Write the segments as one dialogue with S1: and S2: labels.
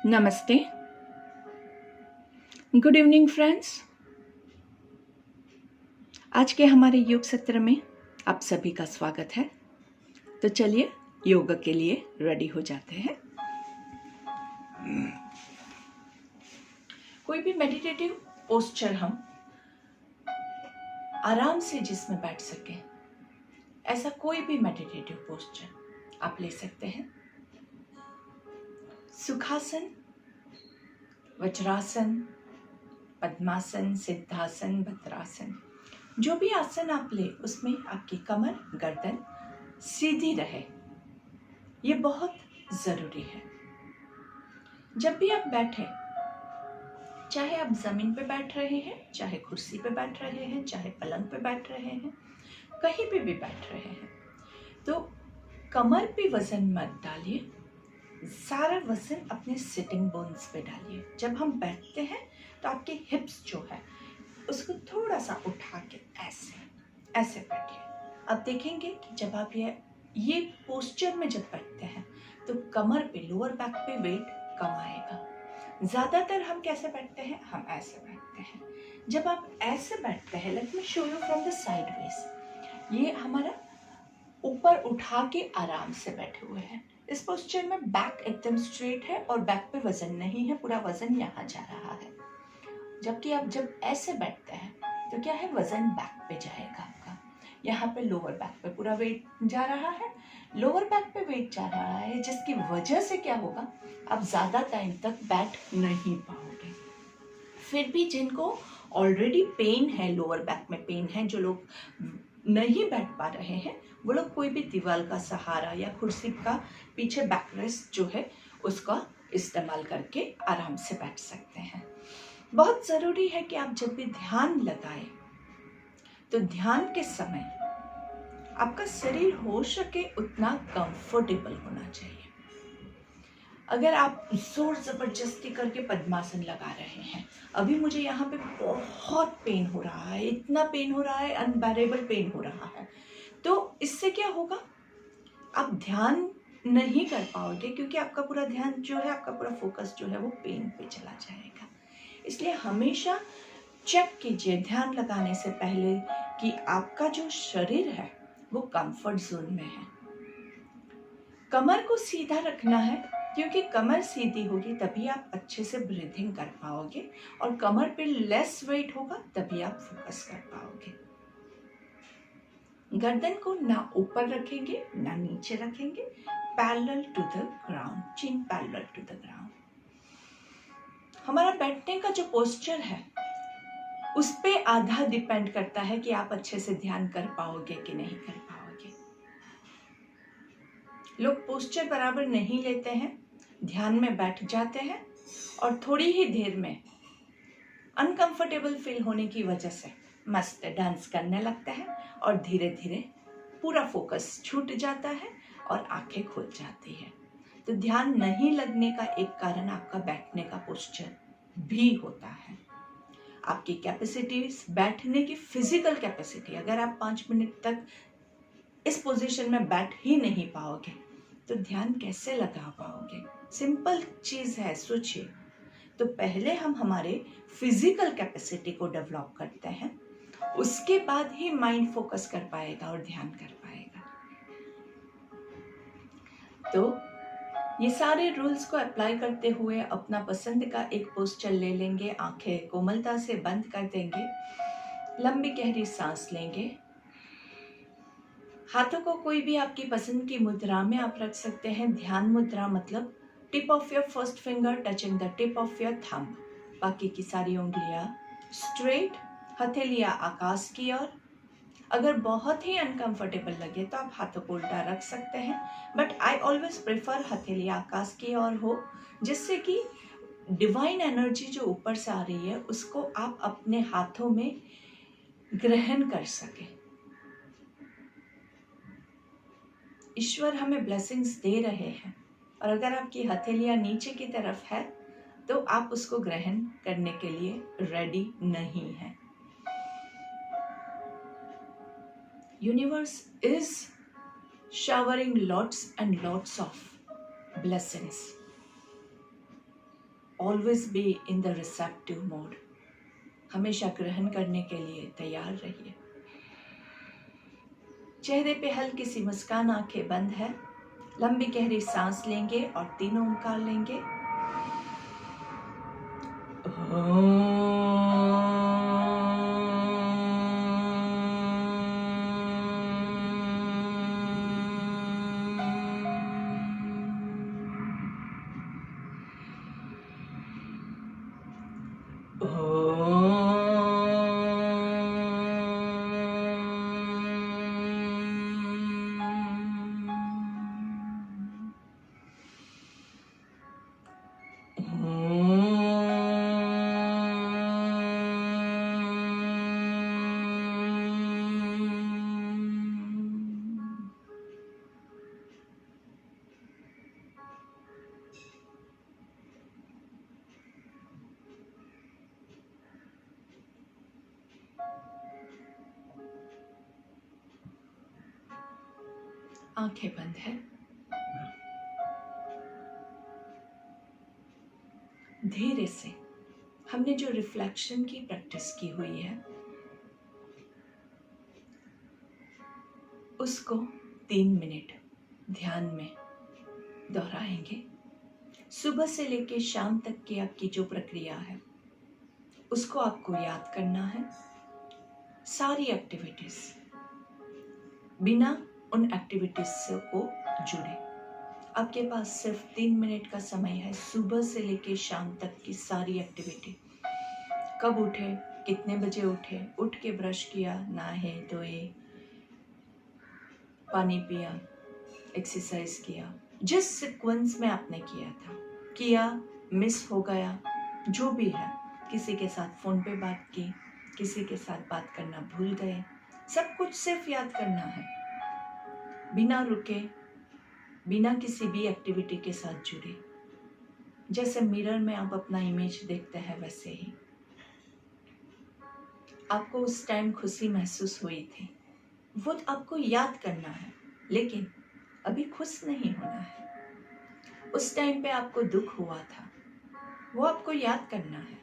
S1: नमस्ते। Good evening friends. आज के हमारे योग सत्र में आप सभी का स्वागत है। तो चलिए योग के लिए रेडी हो जाते हैं। कोई भी मेडिटेटिव पोस्चर हम आराम से जिसमें बैठ सके, ऐसा कोई भी मेडिटेटिव पोस्चर आप ले सकते हैं। सुखासन, वज्रासन, पद्मासन, सिद्धासन, भद्रासन, जो भी आसन आप ले उसमें आपकी कमर गर्दन सीधी रहे, ये बहुत ज़रूरी है। जब भी आप बैठे, चाहे आप ज़मीन पे बैठ रहे हैं, चाहे कुर्सी पे बैठ रहे हैं, चाहे पलंग पे बैठ रहे हैं, कहीं पे भी बैठ रहे हैं, तो कमर पे वजन मत डालिए, सारा वजन अपने सिटिंग बोन्स पे डालिए। जब हम बैठते हैं तो आपके हिप्स जो है उसको थोड़ा सा उठा के ऐसे बैठिए। आप देखेंगे कि जब आप ये पोस्चर में जब बैठते हैं तो कमर पे, लोअर बैक पे वेट कम आएगा। ज़्यादातर हम कैसे बैठते हैं? हम ऐसे बैठते हैं। जब आप ऐसे बैठते हैं, let me show you from the sideways, ये हमारा ऊपर उठा के आराम से बैठे हुए हैं। इस पोस्चर में बैक एकदम स्ट्रेट है और बैक पे वजन नहीं है, पूरा वजन यहाँ जा रहा है। जबकि आप जब ऐसे बैठते हैं तो क्या है, वजन बैक पे जाएगा आपका। यहाँ पे लोअर बैक पे पूरा वेट जा रहा है, लोअर बैक पे वेट जा रहा है, जिसकी वजह से क्या होगा, आप ज़्यादा टाइम तक बैठ नहीं पाओगे। फिर भी जिनको ऑलरेडी पेन है, लोअर बैक में पेन है, जो लोग नहीं बैठ पा रहे हैं, वो लोग कोई भी दीवार का सहारा या कुर्सी का पीछे बैक रेस्ट जो है उसका इस्तेमाल करके आराम से बैठ सकते हैं। बहुत ज़रूरी है कि आप जब भी ध्यान लगाएं तो ध्यान के समय आपका शरीर हो सके उतना कंफर्टेबल होना चाहिए। अगर आप जोर ज़बरदस्ती करके पद्मासन लगा रहे हैं, अभी मुझे यहाँ पे बहुत पेन हो रहा है, इतना पेन हो रहा है, अनबेरेबल पेन हो रहा है, तो इससे क्या होगा, आप ध्यान नहीं कर पाओगे, क्योंकि आपका पूरा ध्यान जो है, आपका पूरा फोकस जो है वो पेन पे चला जाएगा। इसलिए हमेशा चेक कीजिए ध्यान लगाने से पहले कि आपका जो शरीर है वो कंफर्ट जोन में है। कमर को सीधा रखना है, क्योंकि कमर सीधी होगी तभी आप अच्छे से ब्रीथिंग कर पाओगे, और कमर पे लेस वेट होगा तभी आप फोकस कर पाओगे। गर्दन को ना ऊपर रखेंगे ना नीचे रखेंगे, parallel to the ground, chin parallel to the ground. हमारा बैठने का जो पोस्चर है उस पे आधा डिपेंड करता है कि आप अच्छे से ध्यान कर पाओगे कि नहीं कर पाओगे। लोग पोस्चर बराबर नहीं लेते हैं, ध्यान में बैठ जाते हैं और थोड़ी ही देर में अनकंफर्टेबल फील होने की वजह से मस्त डांस करने लगते हैं और धीरे धीरे पूरा फोकस छूट जाता है और आंखें खुल जाती है। तो ध्यान नहीं लगने का एक कारण आपका बैठने का पोस्चर भी होता है। आपकी कैपेसिटीज, बैठने की फिजिकल कैपेसिटी, अगर आप 5 मिनट तक इस पोजीशन में बैठ ही नहीं पाओगे तो ध्यान कैसे लगा पाओगे? सिंपल चीज़ है, सोचिए। तो पहले हम हमारे फिजिकल कैपेसिटी को डेवलप करते हैं, उसके बाद ही माइंड फोकस कर पाएगा और ध्यान कर पाएगा। तो ये सारे रूल्स को अप्लाई करते हुए अपना पसंद का एक पोस्चर ले लेंगे, आंखें कोमलता से बंद कर देंगे, लंबी गहरी सांस लेंगे, हाथों को कोई भी आपकी पसंद की मुद्रा में आप रख सकते हैं। ध्यान मुद्रा मतलब tip of your first finger touching the tip of your thumb, बाकी की सारी उंगलियां स्ट्रेट, हथेलियां आकाश की ओर। अगर बहुत ही अनकंफर्टेबल लगे तो आप हाथों को उल्टा रख सकते हैं, बट आई ऑलवेज प्रेफर हथेलियां आकाश की ओर हो, जिससे कि डिवाइन एनर्जी जो ऊपर से आ रही है उसको आप अपने हाथों में ग्रहण कर सके। ईश्वर हमें ब्लेसिंग्स दे रहे हैं, और अगर आपकी हथेलियां नीचे की तरफ है तो आप उसको ग्रहण करने के लिए रेडी नहीं है। Universe is showering lots and lots of blessings. Always be in the receptive mode. हमेशा ग्रहण करने के लिए तैयार रहिए। चेहरे पे हल्की सी मुस्कान, आंखें बंद है। लंबी गहरी सांस लेंगे और 3 ओंकार लेंगे। आंखें बंद है। धीरे से हमने जो रिफ्लेक्शन की प्रैक्टिस की हुई है उसको 3 मिनट ध्यान में दोहराएंगे। सुबह से लेकर शाम तक की आपकी जो प्रक्रिया है उसको आपको याद करना है। सारी एक्टिविटीज, बिना उन एक्टिविटीज से को जुड़े। आपके पास सिर्फ 3 मिनट का समय है। सुबह से लेकर शाम तक की सारी एक्टिविटी, कब उठे, कितने बजे उठे, उठ के ब्रश किया, नहाए धोए, पानी पिया, एक्सरसाइज किया, जिस सीक्वेंस में आपने किया, मिस हो गया, जो भी है, किसी के साथ फोन पे बात की, किसी के साथ बात करना भूल गए, सब कुछ सिर्फ याद करना है, बिना रुके, बिना किसी भी एक्टिविटी के साथ जुड़े। जैसे मिरर में आप अपना इमेज देखते हैं वैसे ही। आपको उस टाइम खुशी महसूस हुई थी, वो आपको याद करना है, लेकिन अभी खुश नहीं होना है। उस टाइम पे आपको दुख हुआ था, वो आपको याद करना है,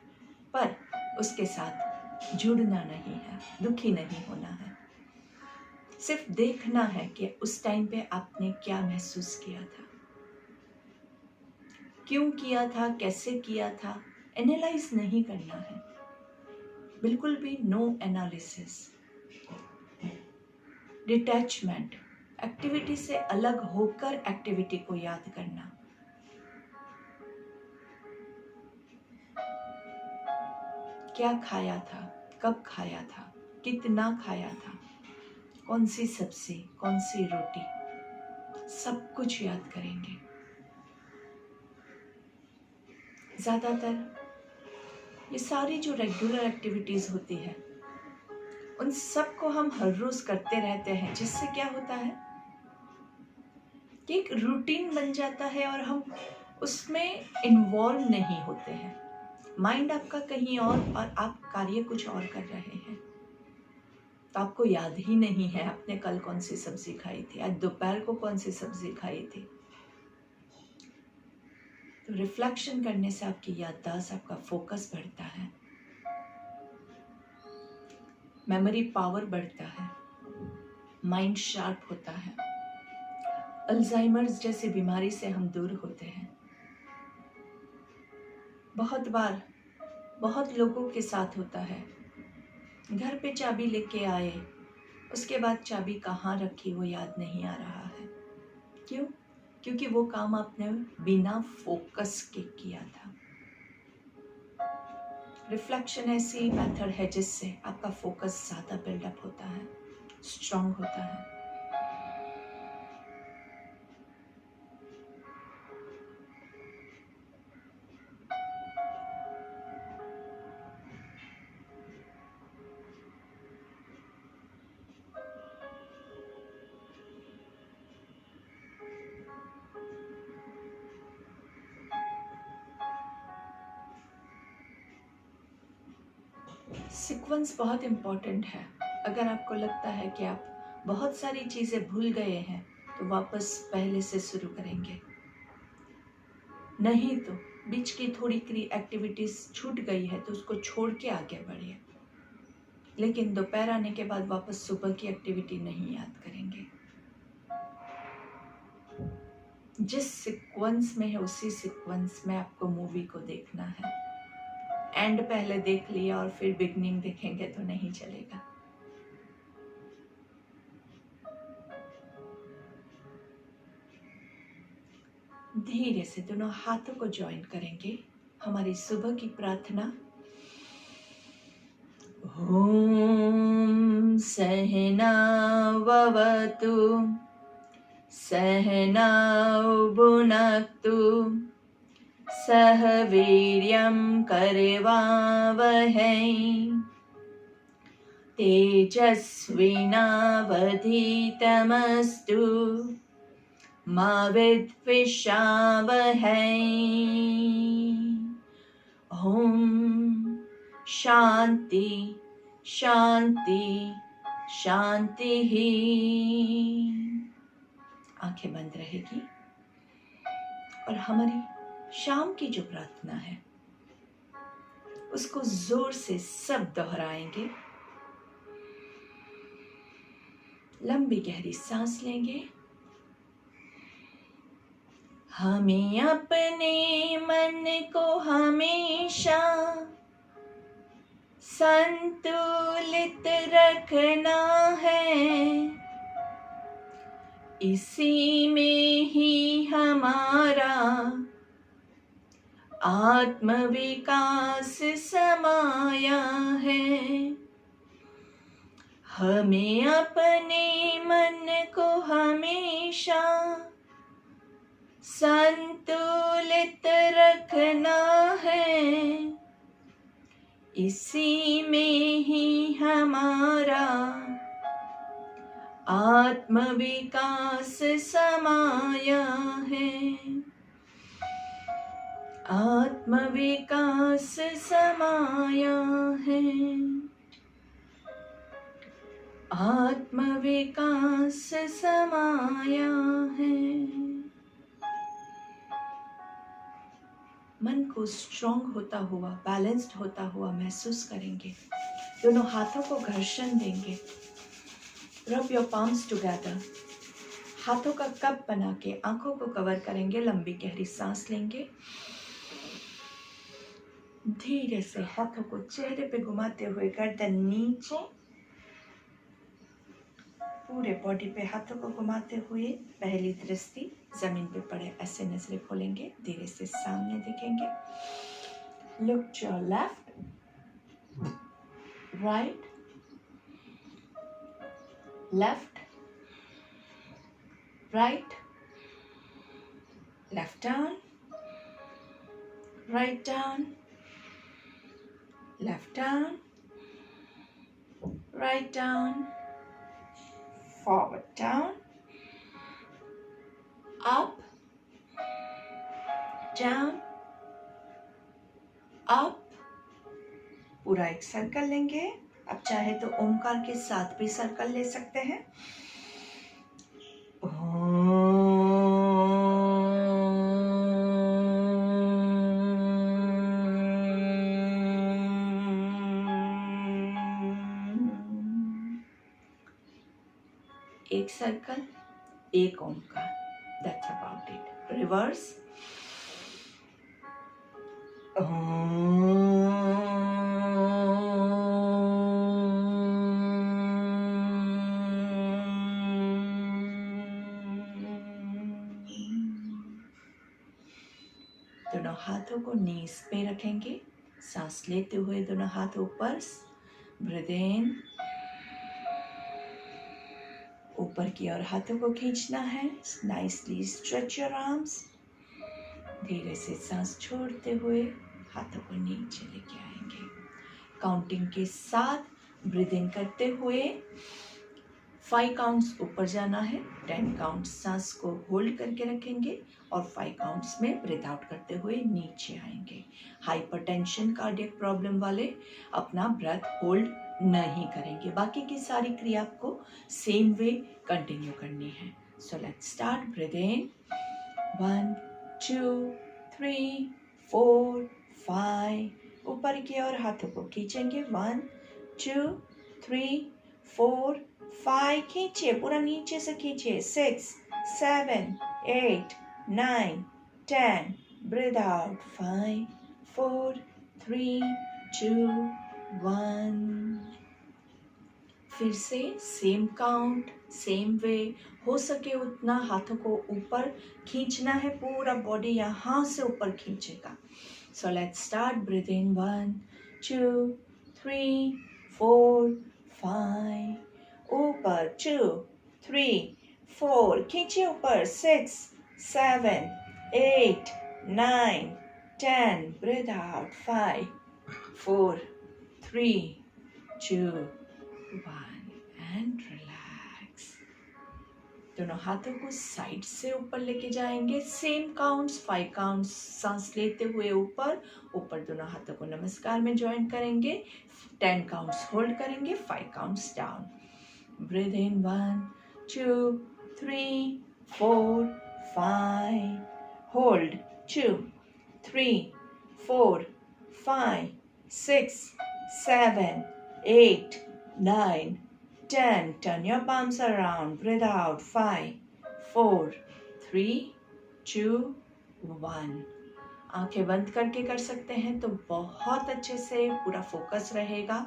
S1: पर उसके साथ जुड़ना नहीं है, दुखी नहीं होना है। सिर्फ देखना है कि उस टाइम पे आपने क्या महसूस किया था, क्यों किया था, कैसे किया था, एनालाइज नहीं करना है, बिल्कुल भी नो एनालिसिस। डिटैचमेंट, एक्टिविटी से अलग होकर एक्टिविटी को याद करना। क्या खाया था, कब खाया था, कितना खाया था, कौन सी सब्जी, कौन सी रोटी, सब कुछ याद करेंगे। ज़्यादातर ये सारी जो रेगुलर एक्टिविटीज़ होती है उन सब को हम हर रोज करते रहते हैं, जिससे क्या होता है कि एक रूटीन बन जाता है और हम उसमें इन्वॉल्व नहीं होते हैं। माइंड आपका कहीं और आप कार्य कुछ और कर रहे हैं, तो आपको याद ही नहीं है आपने कल कौन सी सब्जी खाई थी, आज दोपहर को कौन सी सब्जी खाई थी। तो रिफ्लेक्शन करने से आपकी याददाश्त, आपका फोकस बढ़ता है, मेमोरी पावर बढ़ता है, माइंड शार्प होता है, अल्जाइमर्स जैसी बीमारी से हम दूर होते हैं। बहुत बार बहुत लोगों के साथ होता है, घर पे चाबी लेके आए, उसके बाद चाबी कहाँ रखी वो याद नहीं आ रहा है। क्यों? क्योंकि वो काम आपने बिना फोकस के किया था। रिफ्लेक्शन ऐसी मेथड है जिससे आपका फोकस ज़्यादा बिल्डअप होता है, स्ट्रॉन्ग होता है। सीक्वेंस बहुत इम्पोर्टेंट है। अगर आपको लगता है कि आप बहुत सारी चीज़ें भूल गए हैं तो वापस पहले से शुरू करेंगे, नहीं तो बीच की थोड़ी एक्टिविटीज छूट गई है तो उसको छोड़ के आगे बढ़िए, लेकिन दोपहर आने के बाद वापस सुबह की एक्टिविटी नहीं याद करेंगे। जिस सीक्वेंस में है उसी सीक्वेंस में आपको मूवी को देखना है। एंड पहले देख लिया और फिर बिगनिंग देखेंगे तो नहीं चलेगा। धीरे से दोनों हाथों को ज्वाइन करेंगे। हमारी सुबह की प्रार्थना, ओम सहनाववतु सहनौ भुनक्तु सह वीर्यं करवावहै तेजस्विनावधीतमस्तु मा विद्विषावहै। ओम शांति शांति शांति ही। आंखें बंद रहेगी और हमारी शाम की जो प्रार्थना है उसको जोर से सब दोहराएंगे। लंबी गहरी सांस लेंगे। हमें अपने मन को हमेशा संतुलित रखना है, इसी में ही हमारा आत्मविकास समाया है। हमें अपने मन को हमेशा संतुलित रखना है, इसी में ही हमारा आत्मविकास समाया है। आत्मविकास समाया है। आत्मविकास समाया है। मन को स्ट्रॉन्ग होता हुआ, बैलेंस्ड होता हुआ महसूस करेंगे। दोनों हाथों को घर्षण देंगे। Rub your palms together. हाथों का कप बना के आंखों को कवर करेंगे। लंबी गहरी सांस लेंगे। धीरे से हाथों को चेहरे पे घुमाते हुए गर्दन नीचे, पूरे बॉडी पे हाथों को घुमाते हुए पहली दृष्टि जमीन पे पड़े ऐसे नजरें खोलेंगे। धीरे से सामने देखेंगे। Look to your left, right, left, right, left down, right down, left down, right down, forward down, up, down, up। पूरा एक सर्कल लेंगे। अब चाहे तो ओमकार के साथ भी सर्कल ले सकते हैं। एक सर्कल, एक Omkar. That's about it. Reverse. दोनों हाथों को नीज पे रखेंगे। सांस लेते हुए दोनों हाथ ऊपर। ब्रीथ इन, ऊपर की ओर हाथों को खींचना है। Nicely stretch your arms. धीरे से सांस छोड़ते हुए हाथों को नीचे लेके आएंगे। काउंटिंग के साथ ब्रीथ इन करते हुए 5 काउंट्स ऊपर जाना है। 10 काउंट्स सांस को होल्ड करके रखेंगे और 5 काउंट्स में ब्रीथ आउट करते हुए नीचे आएंगे। हाइपरटेंशन, कार्डियक प्रॉब्लम वाले अपना ब्रेथ होल्ड नहीं करेंगे। बाकी की सारी क्रिया आपको सेम वे कंटिन्यू करनी है। So let's start. Breathe in 1 2 3 4 5, ऊपर की ओर हाथों को खींचेंगे, 1 2 3 4 5, खींचिए, पूरा नीचे से खींचिए, 6 7 8 9 10, ब्रीथ आउट, 5 4 3 2 1। फिर से सेम काउंट, सेम वे, हो सके उतना हाथों को ऊपर खींचना है, पूरा बॉडी यहाँ से ऊपर खींचेगा। So let's start, breathe in 1 2 3 4 5, ऊपर 2 3 4, खींचिए ऊपर, 6 7 8 9 10, ब्रीथ आउट, 5 4 3 2 1 एंड रिलैक्स। दोनों हाथों को साइड से ऊपर लेके जाएंगे, सेम काउंट्स, 5 काउंट्स, सांस लेते हुए ऊपर ऊपर, दोनों हाथों को नमस्कार में ज्वाइन करेंगे, 10 काउंट्स होल्ड करेंगे, 5 counts down. Breathe in 1 2 3 4 5, hold 2 3 4 5 6 7 8 9 10, turn your palms around, breathe out, 5 4 3 2 1। आंखें बंद करके कर सकते हैं तो बहुत अच्छे से पूरा फोकस रहेगा,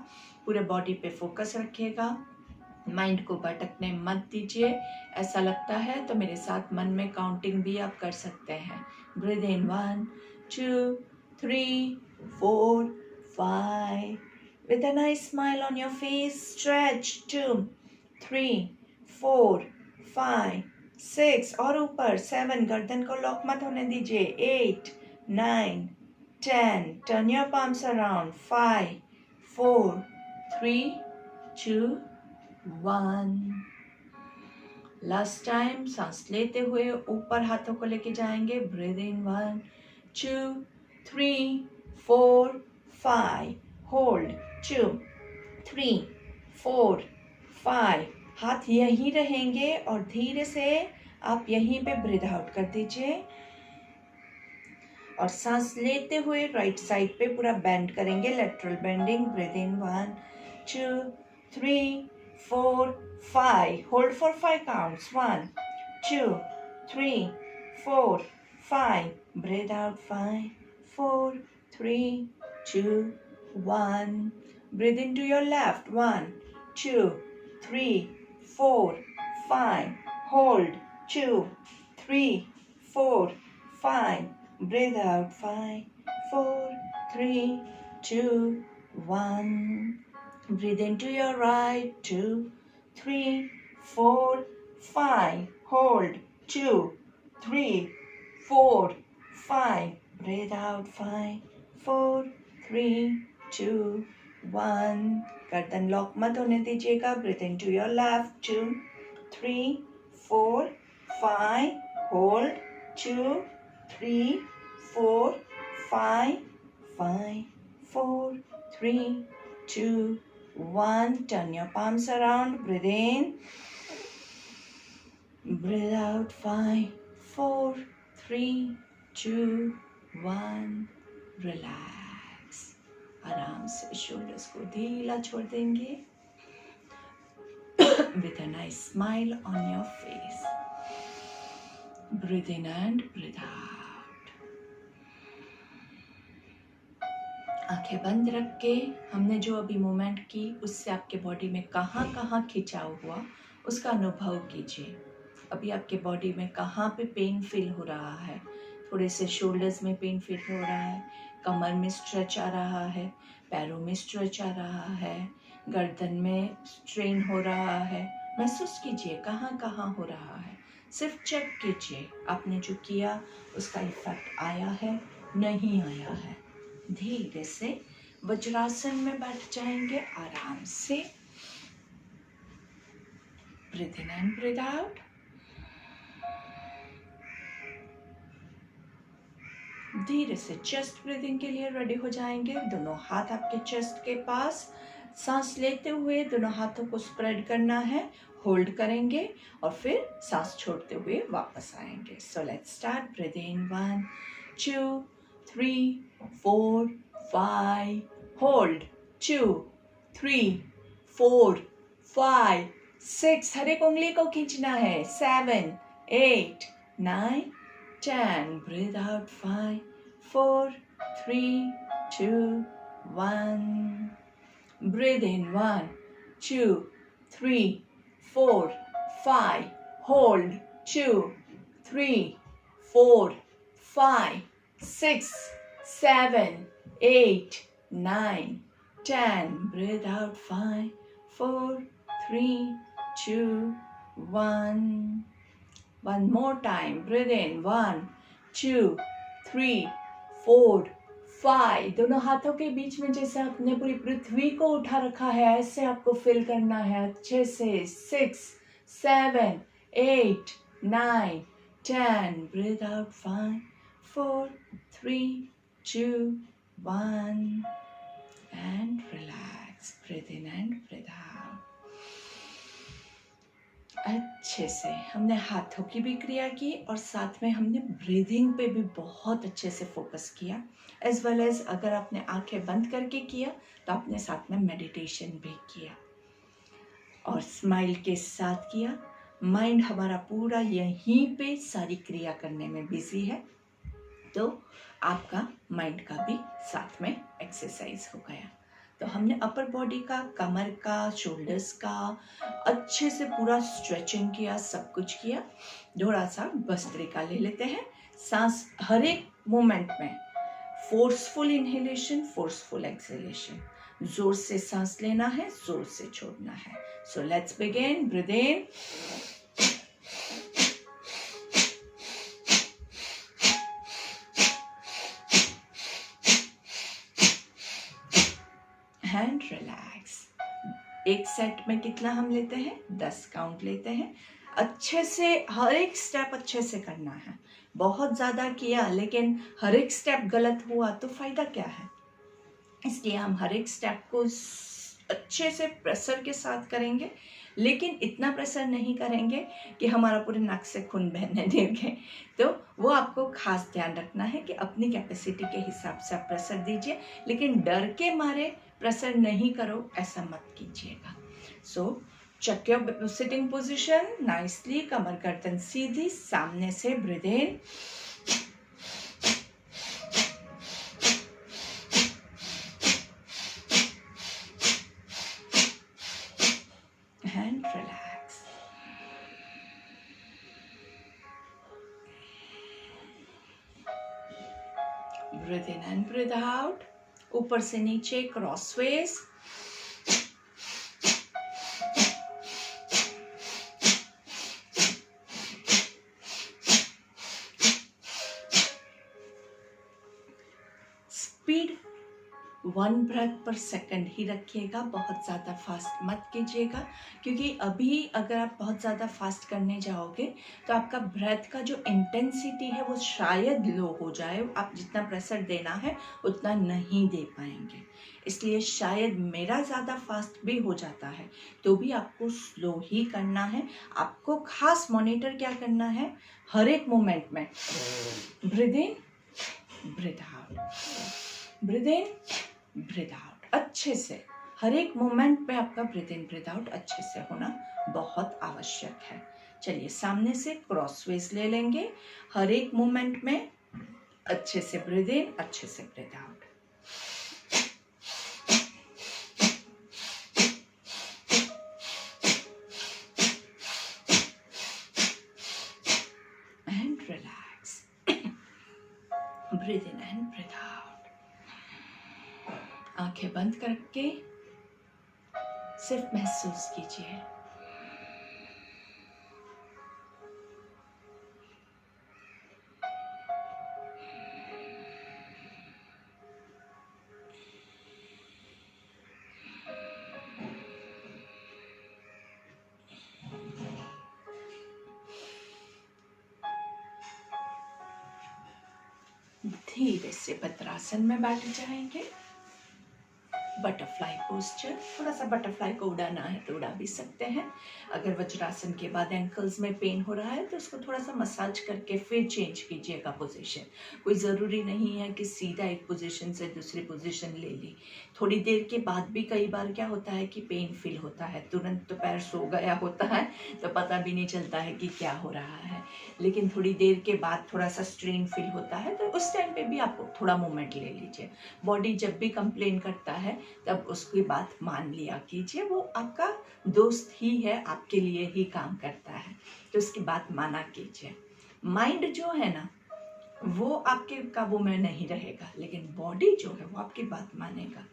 S1: पूरे बॉडी पे फोकस रखिएगा, माइंड को भटकने मत दीजिए। ऐसा लगता है तो मेरे साथ मन में काउंटिंग भी आप कर सकते हैं। Breathe in 1 2 3 4 5, with a nice smile on your face, stretch 2 3 4 5 6, और ऊपर 7, गर्दन को लॉक मत होने दीजिए, 8 9 10, turn your palms around, 5 4 3 2 1। Last time, सांस लेते हुए ऊपर हाथों को लेके जाएंगे, ब्रीथ इन 1 2 3 4 5, होल्ड 2 3 4 5, हाथ यहीं रहेंगे और धीरे से आप यहीं पे ब्रीथ आउट कर दीजिए। और सांस लेते हुए राइट साइड पे पूरा बेंड करेंगे, lateral bending, breathe in 1 2 3 4 5, hold for 5 counts, 1 2 3 4 5, breathe out, 5 4 3 2 1, breathe into your left, 1 2 3 4 5, hold 2 3 4 5, breathe out, 5 4 3 2 1, breathe into your right, 2 3 4 5, hold 2 3 4 5, breathe out, 5 4 3 2 1, गर्दन लॉक मत होने दीजिएगा, breathe into your left, 2 3 4 5, hold 2 3 4 5 5 4 3 2 1, turn your palms around, breathe in, breathe out, 5 4 3 2 1, relax. आराम से shoulders को ढीला छोड़ देंगे, with a nice smile on your face. Breathe in and breathe out. आंखें बंद रख के हमने जो अभी मूवमेंट की उससे आपके बॉडी में कहाँ कहाँ खिंचाव हुआ उसका अनुभव कीजिए। अभी आपके बॉडी में कहाँ पे पेन फील हो रहा है, थोड़े से शोल्डर्स में पेन फील हो रहा है, कमर में स्ट्रेच आ रहा है, पैरों में स्ट्रेच आ रहा है, गर्दन में स्ट्रेन हो रहा है। महसूस कीजिए कहाँ कहाँ हो रहा है, सिर्फ चेक कीजिए आपने जो किया उसका इफेक्ट आया है नहीं आया है। धीरे से वज्रासन में बैठ जाएंगे आराम से। Breathe in and breathe out. धीरे से चेस्ट ब्रीदिंग के लिए रेडी हो जाएंगे। दोनों हाथ आपके चेस्ट के पास, सांस लेते हुए दोनों हाथों को स्प्रेड करना है, होल्ड करेंगे और फिर सांस छोड़ते हुए वापस आएंगे। So let's start. Breathe in 1 2 3, 4, 5. Hold. 2, 3, 4, 5, 6. हर एक उंगली को खींचना है. 7, 8, 9, 10. Breathe out. 5, 4, 3, 2, 1. Breathe in. 1, 2, 3, 4, 5. Hold. 2, 3, 4, 5, 6, 7, 8, 9, 10. Breathe out. 5, 4, 3, 2, 1. One more time. Breathe in. 1, 2, 3, 4, 5. दोनों हाथों के बीच में जैसे आपने पूरी पृथ्वी को उठा रखा है, ऐसे आपको फील करना है अच्छे से. 6, 7, 8, 9, 10. Breathe out. 5, 4, 3, 2, 1. And relax. Breathe in and breathe out. अच्छे से हमने हाथों की भी क्रिया की और साथ में हमने ब्रीदिंग पे भी बहुत अच्छे से फोकस किया. एज वेल एज अगर आपने आंखें बंद करके किया तो आपने साथ में मेडिटेशन भी किया और स्माइल के साथ किया. माइंड हमारा पूरा यहीं पे सारी क्रिया करने में बिजी है, तो आपका माइंड का भी साथ में एक्सरसाइज हो गया. तो हमने अपर बॉडी का, कमर का, शोल्डर्स का अच्छे से पूरा स्ट्रेचिंग किया, सब कुछ किया. थोड़ा सा भस्त्रिका ले लेते हैं. सांस हर एक मोमेंट में फोर्सफुल इनहेलेशन, फोर्सफुल एक्सहेलेशन. जोर से सांस लेना है, जोर से छोड़ना है. So let's begin. Breathe in, and relax. एक सेट में कितना हम लेते हैं? 10 काउंट लेते हैं. अच्छे से हर एक स्टेप अच्छे से करना है. बहुत ज़्यादा किया लेकिन हर एक स्टेप गलत हुआ तो फायदा क्या है? इसलिए हम हर एक स्टेप को अच्छे से प्रेशर के साथ करेंगे, लेकिन इतना प्रेशर नहीं करेंगे कि हमारा पूरे नाक से खून बहने देंगे. तो वो आपको खास ध्यान रखना है कि अपनी कैपेसिटी के हिसाब से आप प्रेशर दीजिए, लेकिन डर के मारे प्रेशर नहीं करो ऐसा मत कीजिएगा. सो check your sitting position nicely. कमर गर्दन सीधी, सामने से breathe in, and relax. Breathe in and breathe out. ऊपर से नीचे क्रॉसवेज. स्पीड 1 ब्रेथ पर सेकंड ही रखिएगा. बहुत ज़्यादा फास्ट मत कीजिएगा, क्योंकि अभी अगर आप बहुत ज़्यादा फास्ट करने जाओगे तो आपका ब्रेथ का जो इंटेंसिटी है वो शायद लो हो जाए. आप जितना प्रेशर देना है उतना नहीं दे पाएंगे. इसलिए शायद मेरा ज़्यादा फास्ट भी हो जाता है, तो भी आपको स्लो ही करना है. आपको खास मॉनिटर क्या करना है? हर एक मोमेंट में ब्रीथ इन, ब्रीथ आउट, ब्रीथ इन, ब्रीथ आउट. अच्छे से हर एक मोमेंट पे आपका ब्रीथ इन, ब्रीथ आउट अच्छे से होना बहुत आवश्यक है. चलिए सामने से क्रॉसवेज ले लेंगे. हर एक मोमेंट में अच्छे से ब्रीथ इन, अच्छे से breathe out. And relax. Breathe in and breathe out. आंखें बंद करके सिर्फ महसूस कीजिए. धीरे से भद्रासन में बैठ जाएंगे. बटरफ्लाई पोस्चर, थोड़ा सा बटरफ्लाई को उड़ाना है तो उड़ा भी सकते हैं। अगर वज्रासन के बाद एंकल्स में पेन हो रहा है तो उसको थोड़ा सा मसाज करके फिर चेंज कीजिएगा पोजीशन। कोई ज़रूरी नहीं है कि सीधा एक पोजीशन से दूसरी पोजीशन ले ली। थोड़ी देर के बाद भी कई बार क्या होता है कि पेन फील होता है, तुरंत तो पैर सो गया होता है तो पता भी नहीं चलता है कि क्या हो रहा है, लेकिन थोड़ी देर के बाद थोड़ा सा स्ट्रेन फील होता है तो उस टाइम पे भी आप थोड़ा मूवमेंट ले लीजिए। बॉडी जब भी कंप्लेन करता है तब उसकी बात मान लिया कीजिए, वो आपका दोस्त ही है, आपके लिए ही काम करता है, तो उसकी बात माना कीजिए। माइंड जो है ना वो आपके काबू में नहीं रहेगा, लेकिन बॉडी जो है वो आपकी बात मानेगा।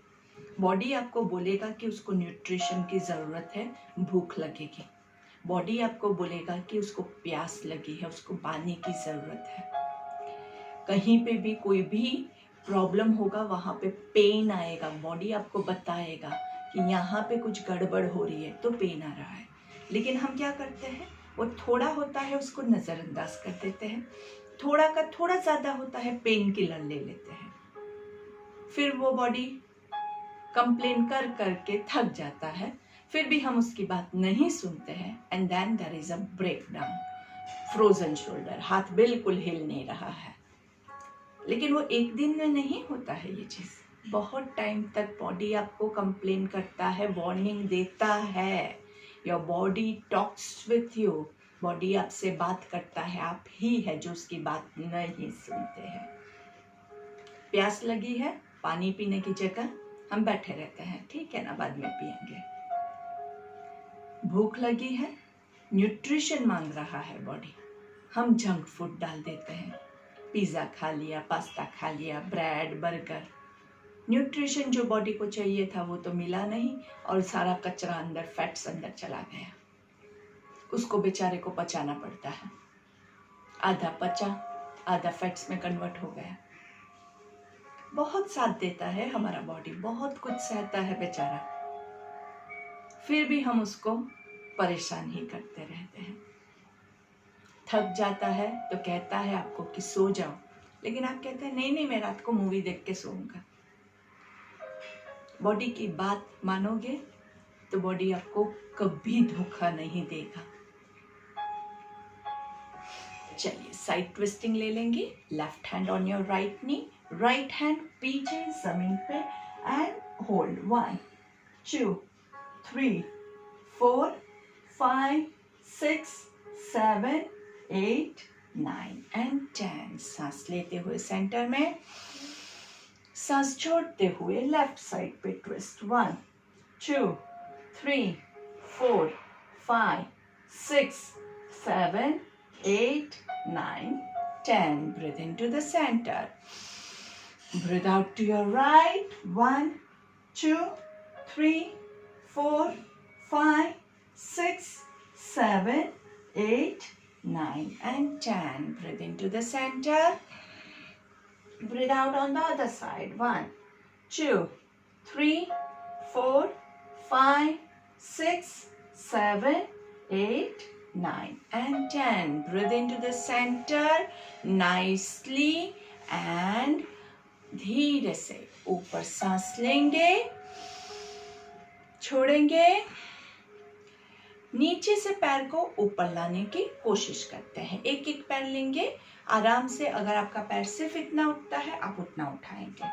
S1: बॉडी आपको बोलेगा कि उसको न्यूट्रिशन की ज़रूरत है, भूख लगेगी। बॉडी आपको बोलेगा कि उसको प्यास लगी है, उसको पानी की ज़रूरत है। कहीं पे भी कोई भी प्रॉब्लम होगा वहाँ पे पेन आएगा, बॉडी आपको बताएगा कि यहाँ पे कुछ गड़बड़ हो रही है तो पेन आ रहा है। लेकिन हम क्या करते हैं, वो थोड़ा होता है उसको नज़रअंदाज कर देते हैं, थोड़ा का थोड़ा ज़्यादा होता है पेन किलर ले लेते हैं, फिर वो बॉडी कंप्लेन कर करके थक जाता है, फिर भी हम उसकी बात नहीं सुनते हैं and then there is a break down, frozen shoulder, हाथ बिल्कुल हिल नहीं रहा है। लेकिन वो एक दिन में नहीं होता है ये चीज़, बहुत टाइम तक बॉडी आपको कंप्लेन करता है, वार्निंग देता है। Your body talks with you, body आपसे बात करता है, आप ही है जो उसकी बात नहीं सुनते हैं। प्यास लगी है, पानी पीने की जगह हम बैठे रहते हैं, ठीक है ना, बाद में पिएंगे। भूख लगी है, न्यूट्रिशन मांग रहा है बॉडी, हम जंक फूड डाल देते हैं, पिज़्ज़ा खा लिया, पास्ता खा लिया, ब्रेड, बर्गर। न्यूट्रिशन जो बॉडी को चाहिए था वो तो मिला नहीं और सारा कचरा अंदर, फैट्स अंदर चला गया, उसको बेचारे को पचाना पड़ता है। आधा पचा, आधा फैट्स में कन्वर्ट हो गया। बहुत साथ देता है हमारा बॉडी, बहुत कुछ सहता है बेचारा, फिर भी हम उसको परेशान ही करते रहते हैं। थक जाता है तो कहता है आपको कि सो जाओ, लेकिन आप कहते हैं नहीं नहीं मैं रात को मूवी देख के सोऊंगा। बॉडी की बात मानोगे तो बॉडी आपको कभी धोखा नहीं देगा। चलिए साइड ट्विस्टिंग ले लेंगे। Left hand on your right knee, right hand पीछे जमीन पे एंड होल्ड 1 2 3 4 5 6 7 8 9 and 10। सांस लेते हुए सेंटर में, सांस छोड़ते हुए लेफ्ट साइड पे twist 1 2 3 4 5 6 7 8 9 10। Breathe into the center. Breathe out to your right. 1 2 3 4 5 6 7 8 9 and 10। Breathe into the center. Breathe out on the other side. 1 2 3 4 5 6 7 8 9 and 10। Breathe into the center nicely and धीरे से ऊपर सांस लेंगे, छोड़ेंगे, नीचे से पैर को ऊपर लाने की कोशिश करते हैं। एक एक पैर लेंगे आराम से। अगर आपका पैर सिर्फ इतना उठता है आप उतना उठाएंगे,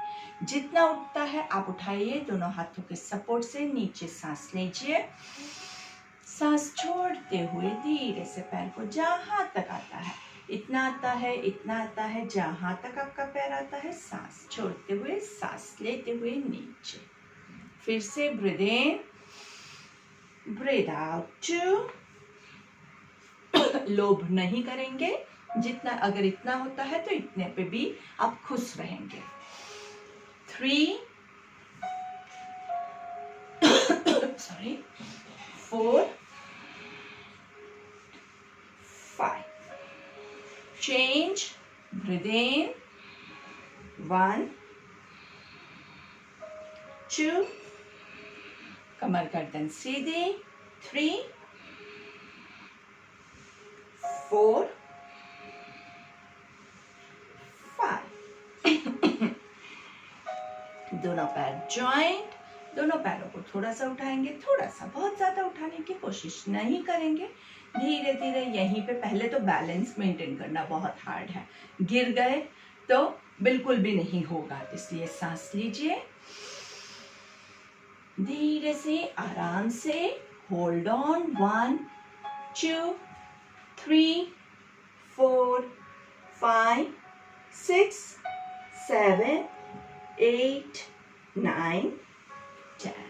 S1: जितना उठता है आप उठाइए। दोनों हाथों के सपोर्ट से नीचे सांस लीजिए, सांस छोड़ते हुए धीरे से पैर को जहां तक आता है, इतना आता है, इतना आता है, जहां तक आपका पैर आता है, सांस छोड़ते हुए, सांस लेते हुए नीचे। फिर से ब्रीथ इन, ब्रीथ आउट। 2 लोभ नहीं करेंगे, जितना अगर इतना होता है तो इतने पे भी आप खुश रहेंगे। 3 4 5। Change. Breathe in. 1 2, कमर गर्दन सीधी। 3 4 5। दोनों पैर जॉइंट, दोनों पैरों को थोड़ा सा उठाएंगे, थोड़ा सा, बहुत ज़्यादा उठाने की कोशिश नहीं करेंगे। धीरे धीरे यहीं पे पहले तो बैलेंस मेंटेन करना बहुत हार्ड है, गिर गए तो बिल्कुल भी नहीं होगा, इसलिए सांस लीजिए धीरे से, आराम से। Hold on, 1 2 3 4 5 6 7 8 9 10।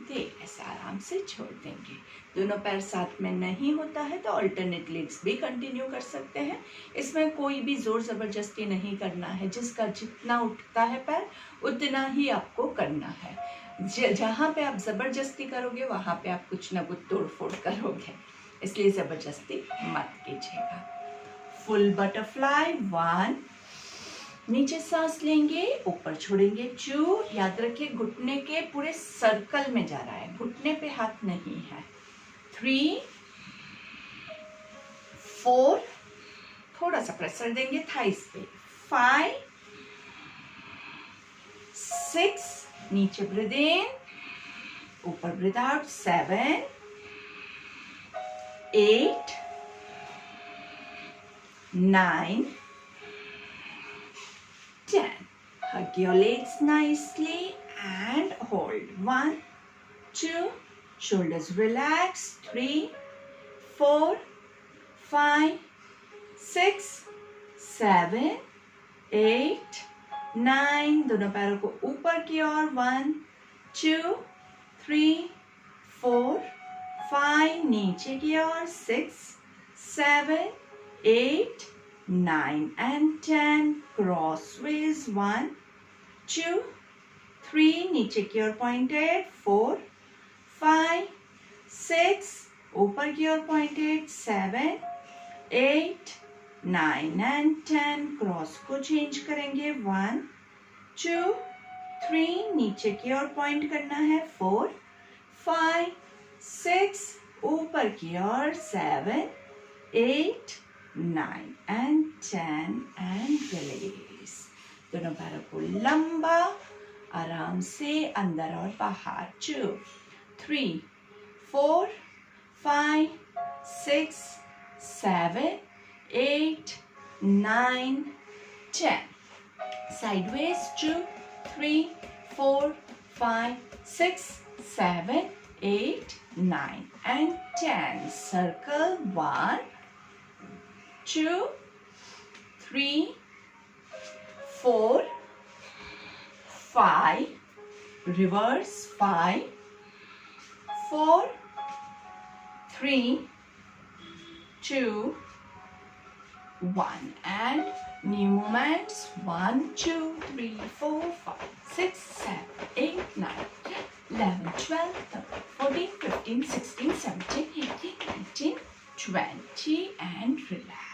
S1: धीरे से आराम से छोड़ देंगे। दोनों पैर साथ में नहीं होता है तो अल्टरनेट लेग्स भी कंटिन्यू कर सकते हैं। इसमें कोई भी जोर जबरदस्ती नहीं करना है, जिसका जितना उठता है पैर उतना ही आपको करना है। जहाँ पे आप जबरदस्ती करोगे वहां पे आप कुछ ना कुछ तोड़ फोड़ करोगे, इसलिए जबरदस्ती मत कीजिएगा। फुल बटरफ्लाई, 1, नीचे सांस लेंगे, ऊपर छोड़ेंगे, 2, याद रखिए घुटने के पूरे सर्कल में जा रहा है, घुटने पे हाथ नहीं है, 3 4, थोड़ा सा प्रेशर देंगे थाइस पे, 5 6, नीचे ब्रीथ इन, ऊपर breathe out, 7 8 9 10. Hug your legs nicely and hold. 1 2, shoulders relax, 3 4 5 6 7 8 9, दोनों पैरों को ऊपर की ओर, 1 2 3 4 5, नीचे की ओर, 6 7 8 9 and 10, crossways, 1 2 3, नीचे की ओर pointed, 4 5 6, ऊपर की ओर pointed, 7 8 9 and 10, क्रॉस को चेंज करेंगे, 1 2 3, नीचे की ओर पॉइंट करना है, 4 5 6, ऊपर की ओर, 7 8 9 and 10 and release। दोनों पैरों को लंबा, आराम से अंदर और बाहर, 2 3 4 5 6 7 8 9 10, sideways, 2 3 4 5 6 7 8 9 and 10, circle, 1 2 3 4 5, reverse, 5 4 3 2 1 and new movements, 1 2 3 4 5 6 7 8 9 11 12 13 14 15 16 17 18 19 20 and relax।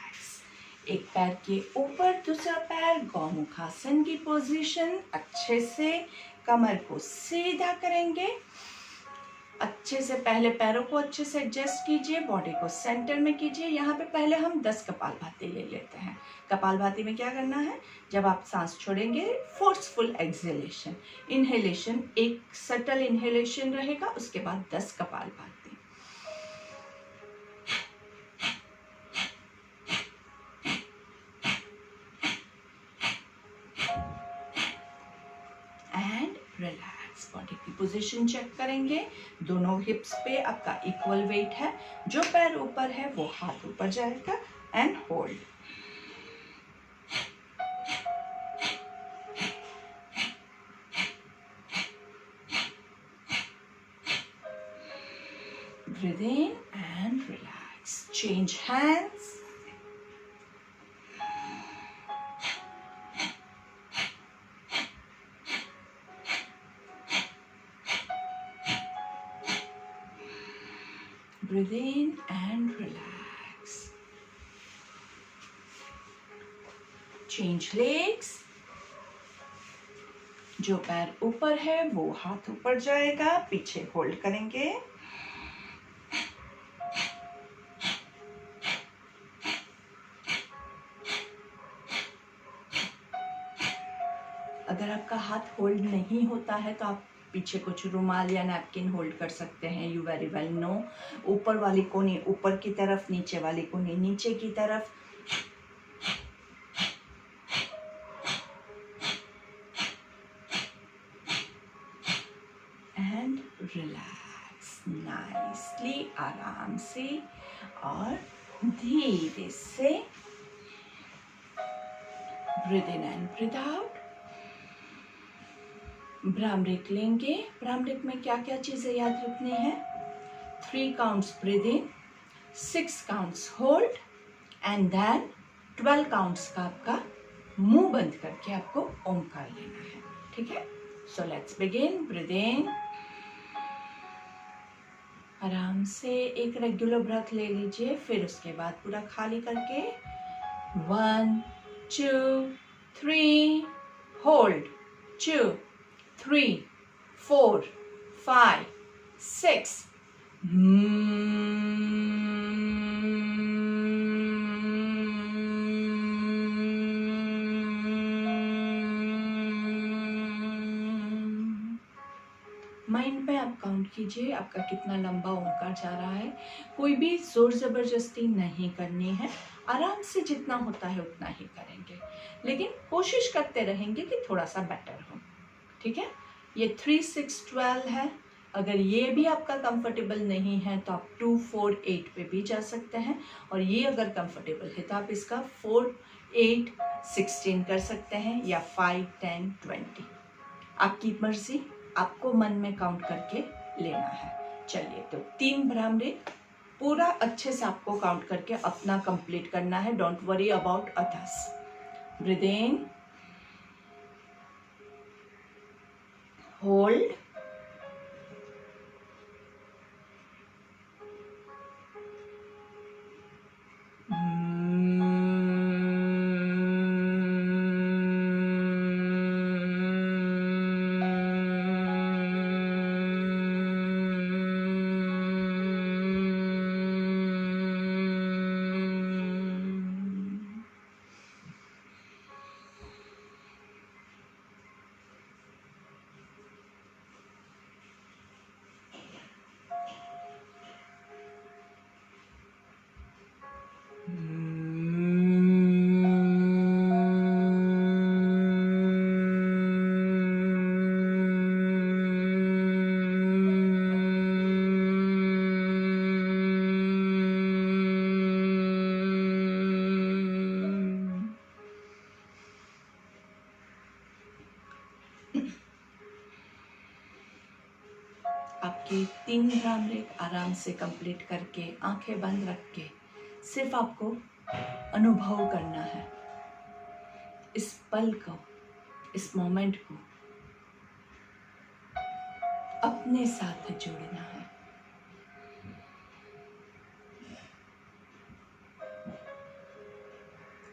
S1: एक पैर के ऊपर दूसरा पैर, गौमुखासन की पोजीशन, अच्छे से कमर को सीधा करेंगे, अच्छे से पहले पैरों को अच्छे से एडजस्ट कीजिए, बॉडी को सेंटर में कीजिए। यहाँ पे पहले हम 10 कपालभाति ले लेते हैं। कपालभाति में क्या करना है, जब आप सांस छोड़ेंगे फोर्सफुल एक्सहेलेशन, इनहेलेशन एक सटल इनहेलेशन रहेगा, उसके बाद 10 कपालभाति। And relax. बॉडी की पोजीशन चेक करेंगे, दोनों हिप्स पे आपका इक्वल वेट है, जो पैर ऊपर है वो हाथ ऊपर जाएगा and hold. Breathe in and relax. Change hands. Breathe in and relax. Change legs. जो पैर ऊपर है वो हाथ ऊपर जाएगा, पीछे होल्ड करेंगे। अगर आपका हाथ होल्ड नहीं होता है तो आप पीछे कुछ रुमाल या नैपकिन होल्ड कर सकते हैं, यू वेरी वेल नो। ऊपर वाली कोनी ऊपर की तरफ, नीचे वाली कोनी नीचे की तरफ। एंड रिलैक्स नाइसली, आराम से और धीरे से breathe in and breathe out. Bhramari लेंगे। भ्रामरिक में क्या क्या चीजें याद रखनी है? 3 counts breathe in, 6 counts hold and then 12 counts का आपका मुंह बंद करके आपको ओमकार लेना है। ठीक है, सो लेट्स बिगिन। ब्रीथ इन, आराम से एक रेगुलर ब्रेथ ले लीजिए, फिर उसके बाद पूरा खाली करके 1 2 3 होल्ड, 2 3 4 5 6 माइंड में आप काउंट कीजिए आपका कितना लंबा ओंकार जा रहा है। कोई भी जोर जबरदस्ती नहीं करनी है, आराम से जितना होता है उतना ही करेंगे, लेकिन कोशिश करते रहेंगे कि थोड़ा सा बेटर हो। ठीक है, ये 3 6 12 है। अगर ये भी आपका कंफर्टेबल नहीं है तो आप 2 4 8 पे भी जा सकते हैं, और ये अगर कंफर्टेबल है तो आप इसका 4 8 16 कर सकते हैं, या 5 10 20, आपकी मर्जी, आपको मन में काउंट करके लेना है। चलिए, तो 3 भ्रामरिक पूरा अच्छे से आपको काउंट करके अपना कंप्लीट करना है। Don't worry about others. Breathe in, hold, आपके 3 भ्रामरिक आराम से कंप्लीट करके आंखें बंद रख के सिर्फ आपको अनुभव करना है, इस पल को, इस मोमेंट को अपने साथ जोड़ना है।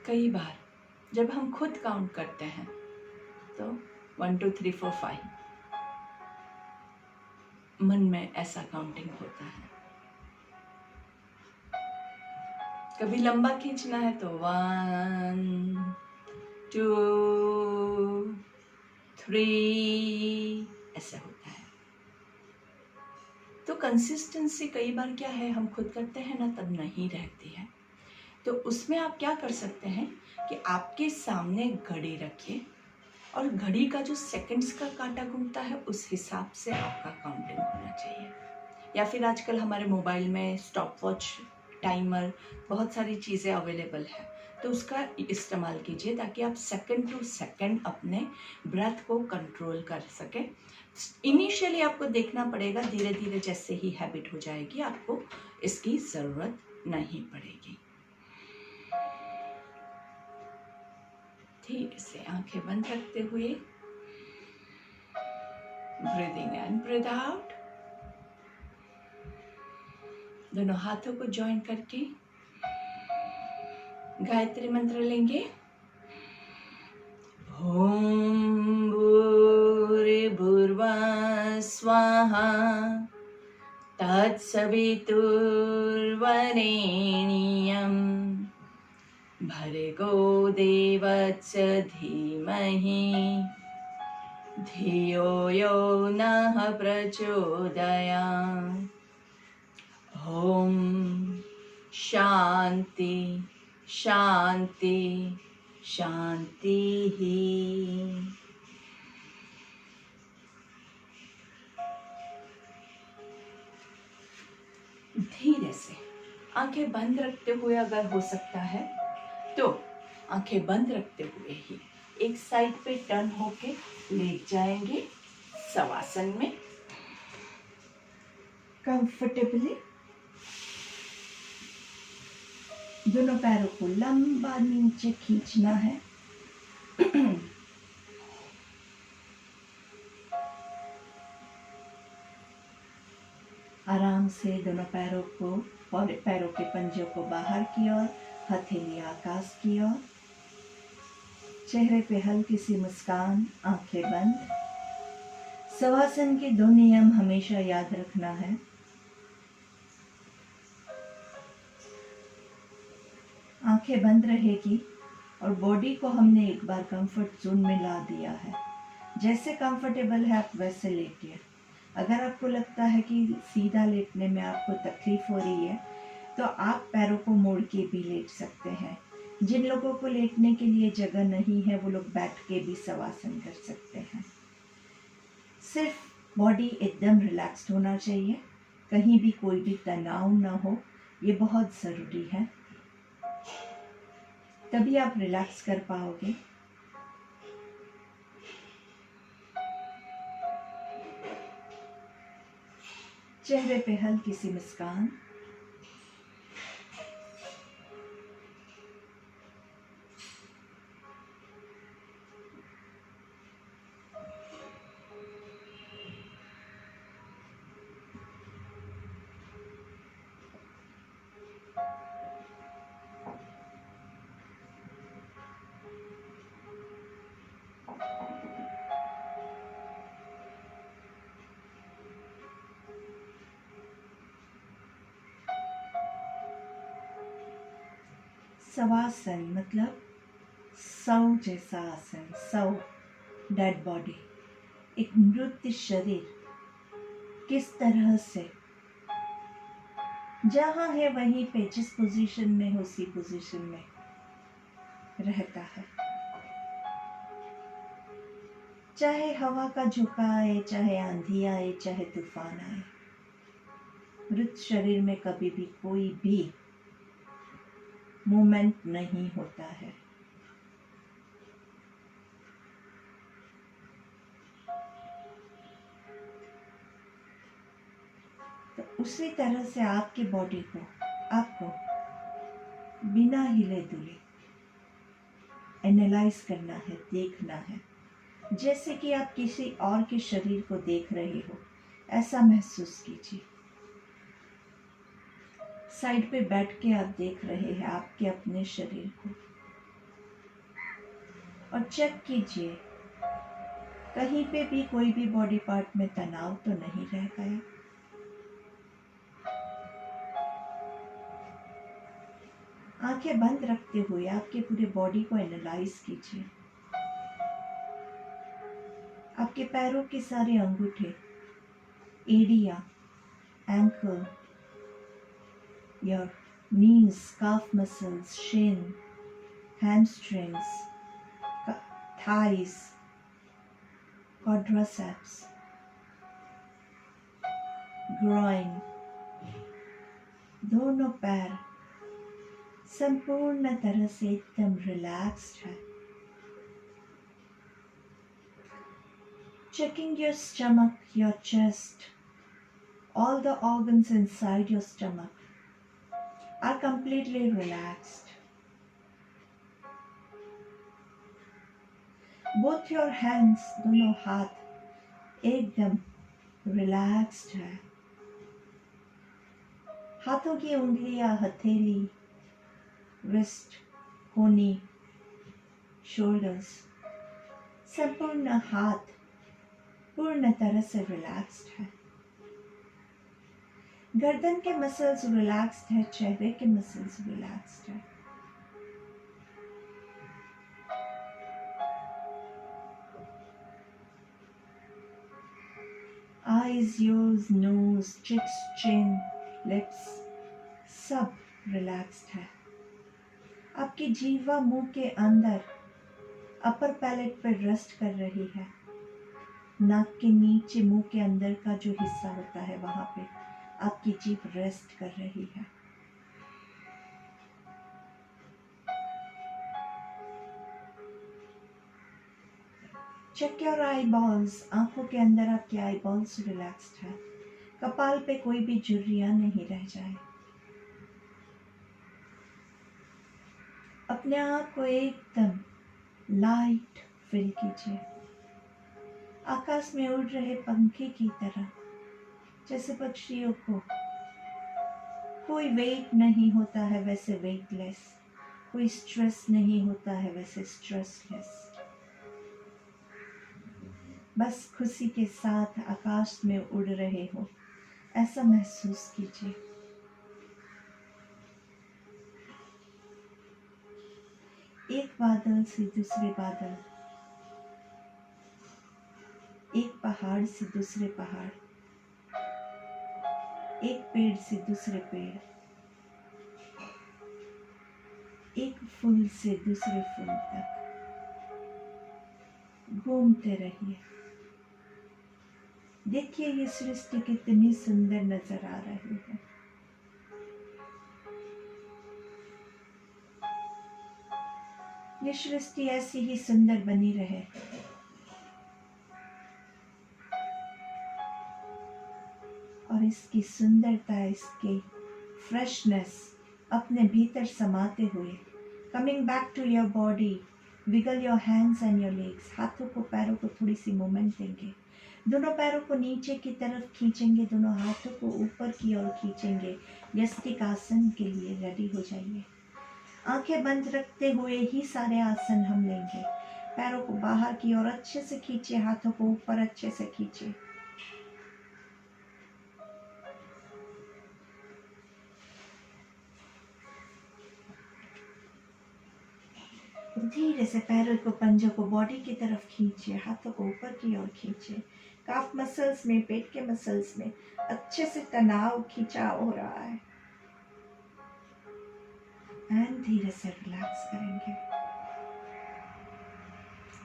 S1: कई बार जब हम खुद काउंट करते हैं तो 1 2 3 4 5 मन में ऐसा काउंटिंग होता है। कभी लंबा खींचना है तो 1 2 3 ऐसा होता है। तो कंसिस्टेंसी कई बार क्या है, हम खुद करते हैं ना तब नहीं रहती है। तो उसमें आप क्या कर सकते हैं कि आपके सामने घड़ी रखिए और घड़ी का जो सेकंड्स का कांटा घूमता है उस हिसाब से आपका काउंटिंग होना चाहिए। या फिर आजकल हमारे मोबाइल में स्टॉप वॉच, टाइमर, बहुत सारी चीज़ें अवेलेबल है, तो उसका इस्तेमाल कीजिए ताकि आप सेकंड टू सेकंड अपने ब्रेथ को कंट्रोल कर सकें। इनिशियली आपको देखना पड़ेगा, धीरे धीरे जैसे ही हैबिट हो जाएगी आपको इसकी ज़रूरत नहीं पड़ेगी। ठीक से आंखें बंद रखते हुए ब्रीदिंग एंड ब्रीथ आउट। दोनों हाथों को जॉइन करके गायत्री मंत्र लेंगे। ओम भूर्भुवः स्वाहा तत्सवितुर्वरेण्यं भर्गो देवस्य धीमहि धियो यो नः प्रचोदयात्। ओम शांति शांति शांति ही। धीरे से आंखें बंद रखते हुए अगर हो सकता है तो आंखें बंद रखते हुए ही एक साइड पे टर्न होके लेट जाएंगे शवासन में कंफर्टेबली। दोनों पैरों को लंबा नीचे खींचना है। आराम से दोनों पैरों के पंजों को बाहर की ओर, हथेली आकाश की ओर, चेहरे पे हल्की सी मुस्कान, आंखें बंद। शवासन के 2 नियम हमेशा याद रखना है। आंखें बंद रहेगी और बॉडी को हमने एक बार कंफर्ट जोन में ला दिया है। जैसे कंफर्टेबल है आप वैसे लेटिए। अगर आपको लगता है कि सीधा लेटने में आपको तकलीफ हो रही है तो आप पैरों को मोड़ के भी लेट सकते हैं। जिन लोगों को लेटने के लिए जगह नहीं है वो लोग बैठ के भी शवासन कर सकते हैं। सिर्फ बॉडी एकदम रिलैक्स्ड होना चाहिए, कहीं भी कोई भी तनाव ना हो, ये बहुत ज़रूरी है। तभी आप रिलैक्स कर पाओगे। चेहरे पे हल्की सी मुस्कान। शवासन मतलब सौ जैसा आसन, सौ डेड बॉडी, एक मृत शरीर किस तरह से जहां है वहीं पे जिस पोजीशन में हो उसी पोजीशन में रहता है। चाहे हवा का झोंका आए, चाहे आंधी आए, चाहे तूफान आए, मृत शरीर में कभी भी कोई भी मूवमेंट नहीं होता है। तो उसी तरह से आपकी बॉडी को आपको बिना हिले डुले एनालाइज करना है, देखना है। जैसे कि आप किसी और के शरीर को देख रहे हो, ऐसा महसूस कीजिए। साइड पे बैठ के आप देख रहे हैं आपके अपने शरीर को और चेक कीजिए कहीं पे भी कोई भी बॉडी पार्ट में तनाव तो नहीं रह गया। आंखें बंद रखते हुए आपके पूरे बॉडी को एनालाइज कीजिए। आपके पैरों के सारे अंगूठे, एड़ियां, ankle, your knees, calf muscles, shin, hamstrings, thighs, quadriceps, groin, दोनों पैर संपूर्ण तरह से एकदम रिलैक्स्ड है। Checking your stomach, your chest, all the organs inside your stomach are completely relaxed. Both your hands, दोनों हाथ एकदम रिलैक्स्ड है। हाथों की उंगलियां, हथेली, रिस्ट, कोहनी, शोल्डर्स, संपूर्ण हाथ पूर्ण तरह से रिलैक्स्ड है। गर्दन के मसल्स रिलैक्स्ड है, चेहरे के मसल्स रिलैक्स्ड है। आईज, ईयर्स, नोज, चिक्स, चिन, लिप्स सब रिलैक्स्ड है। आपकी जीवा मुंह के अंदर अपर पैलेट पर रेस्ट कर रही है। नाक के नीचे मुंह के अंदर का जो हिस्सा होता है वहां पे आपकी जीभ रेस्ट कर रही है। चेक योर आई बॉल्स, आंखों के अंदर आपके आई बॉल्स रिलैक्स्ड है। कपाल पे कोई भी झुर्रियां नहीं रह जाए। अपने आप को एकदम लाइट फील कीजिए, आकाश में उड़ रहे पंखे की तरह, जैसे पक्षियों को कोई वेट नहीं होता है वैसे वेटलेस, कोई स्ट्रेस नहीं होता है वैसे स्ट्रेसलेस। बस खुशी के साथ आकाश में उड़ रहे हो ऐसा महसूस कीजिए। एक बादल से दूसरे बादल, एक पहाड़ से दूसरे पहाड़, एक पेड़ से दूसरे पेड़, एक फूल से दूसरे फूल तक घूमते रहिए। देखिए ये सृष्टि कितनी सुंदर नजर आ रही है। ये सृष्टि ऐसी ही सुंदर बनी रहे। और इसकी सुंदरता, इसकी फ्रेशनेस अपने भीतर समाते हुए, coming back to your body, wiggle your hands and your legs. हाथों को, पैरों को थोड़ी सी मूवमेंट देंगे। दोनों पैरों को नीचे की तरफ खींचेंगे, दोनों हाथों को ऊपर की ओर खींचेंगे। यस्तिक आसन के लिए रेडी हो जाइए। आंखें बंद रखते हुए ही सारे आसन हम लेंगे। पैरों को बाहर की ओर अच्छे से खींचिए, हाथों को ऊपर अच्छे से खींचिए। धीरे से पैरों को, पंजों को बॉडी की तरफ खींचिए, हाथों को ऊपर की ओर खींचिए। काफ मसल्स में, पेट के मसल्स में अच्छे से तनाव, खिंचाव हो रहा है। एंड धीरे से रिलैक्स करेंगे।